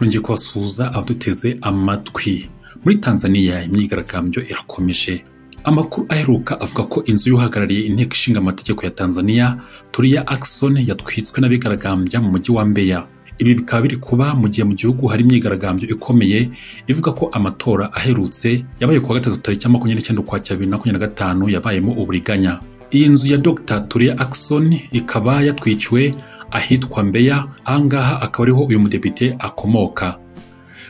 Nongeye kubasuhuza abaduteze amatwi. Muri Tanzania imyigaragambyo irakomeje. Amakuru aheruka avuga ko inzu y'uhagarariye inteko ishinga amategeko ya Tanzania, Tulia Ackson, yatwitswe n'abigaragambya mu mujyi wa Mbeya. Ibi bikaba biri kuba mu gihe mu gihugu hari imyigaragambyo ikomeye ivuga ko amatora aherutse yabaye kuwa gatatu tariki 29 Ukwakira 2025 yabayemo uburiganya. Iyi nzu ya Dr. Tulia Ackson ikaba yatwiciwe ahitwa Mbeya, ahangaha akaba ariho uyu mudepite akomoka.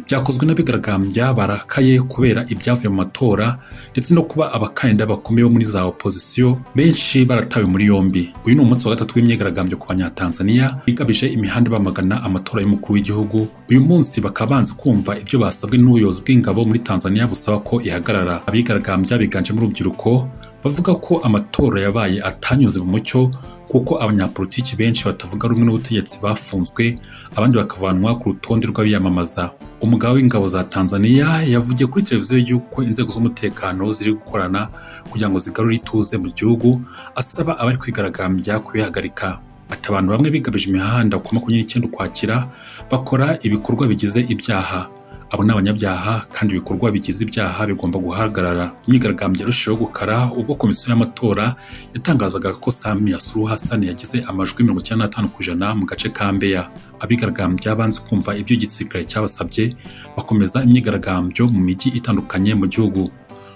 Byakozwe n'abigaragambya barakaye kubera ibyavuye mu matora ndetse no kuba abakandida bakomeye muri za opposition benshi baratawe muri yombi. Uyu ni umunsi wa gatatu w'imyigaragambyo ku banyatanzania bigabije imihanda bamagana amatora y'umukuru w'igihugu. Uyu munsi bakabanza kumva ibyo basabwe n'ubuyobozi bw'ingabo muri Tanzania busaba ko ihagarara. Abigaragambya biganje mu rubyiruko bavuga ko amatora yabaye atanyuze mu mucyo kuko abanyapolitiki benshi batavuga rumwe n'ubutegetsi bafunzwe, abandi bakavanwa ku rutonde rw'abiyamamaza. Umugaba w'ingabo za Tanzania yavugiye kuri televiziyo y'igihugu ko inzego z'umutekano ziri gukorana kugira ngo zigarure ituze mu gihugu, asaba abari kwigaragambya kubihagarika. Ati abantu bamwe bigabije imihanda ku 29 Ukwakira bakora ibikorwa bigize ibyaha. Abo ni abanyabyaha kandi ibikorwa bigize ibyaha bigomba guhagarara. Imyigaragambyo yarushijeho gukara ubwo komisiyo y'amatora yatangazaga ko Samia Suluhu Hassan yagize amajwi 95% mu gace ka Mbeya. Abigaragambya banze kumva ibyo igisirikare cyabasabye bakomeza imyigaragambyo mu mijyi itandukanye mu gihugu.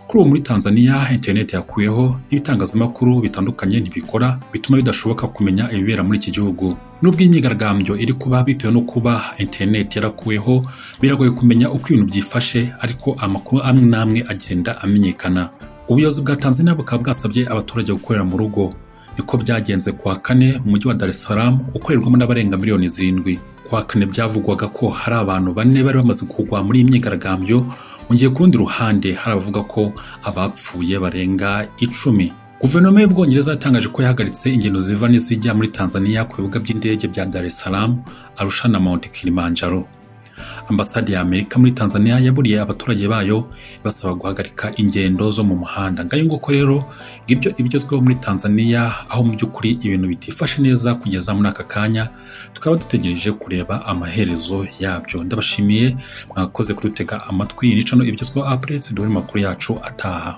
Kuri ubu muri Tanzania internet yakuyeho n'ibitangazamakuru bitandukanye ntibikora, bituma bidashoboka kumenya ibibera muri iki gihugu. Nubwo imyigaragambyo iri kuba bitewe no kuba internet yarakuweho, biragoye kumenya uko ibintu byifashe, ariko amakuru amwe namwe agenda amenyekana. Ubuyobozi bwa Tanzania bukaba bwasabye abaturage gukorera mu rugo. Niko byagenze kuwa kane mu mujyi wa Dar es Salaam ukorerwamo n'abarenga miliyoni 7. Kuwa kane byavugwaga ko hari abantu 4 bari bamaze kugwa muri imyigaragambyo, mu gihe ku rundi ruhande hari abavuga ko abapfuye barenga 10. Guverinoma y'Ubwongereza yatangaje ko yahagaritse ingendo ziva n'izijya muri Tanzania ku bibuga by'indege bya Dar es Salaam, Arusha na Mount Kilimanjaro. Ambasade ya Amerika muri Tanzania yaburiye abaturage bayo basaba guhagarika ingendo zo mu muhanda. Ngayo nguko rero ngibyo ibigezweho muri Tanzania, aho mu by'ukuri ibintu bitifashe neza kugeza muri aka kanya, tukaba dutegereje kureba amaherezo yabyo. Ndabashimiye mwakoze kudutega amatwi. Nicano ibigezweho updates duhuri makuru yacu ataha.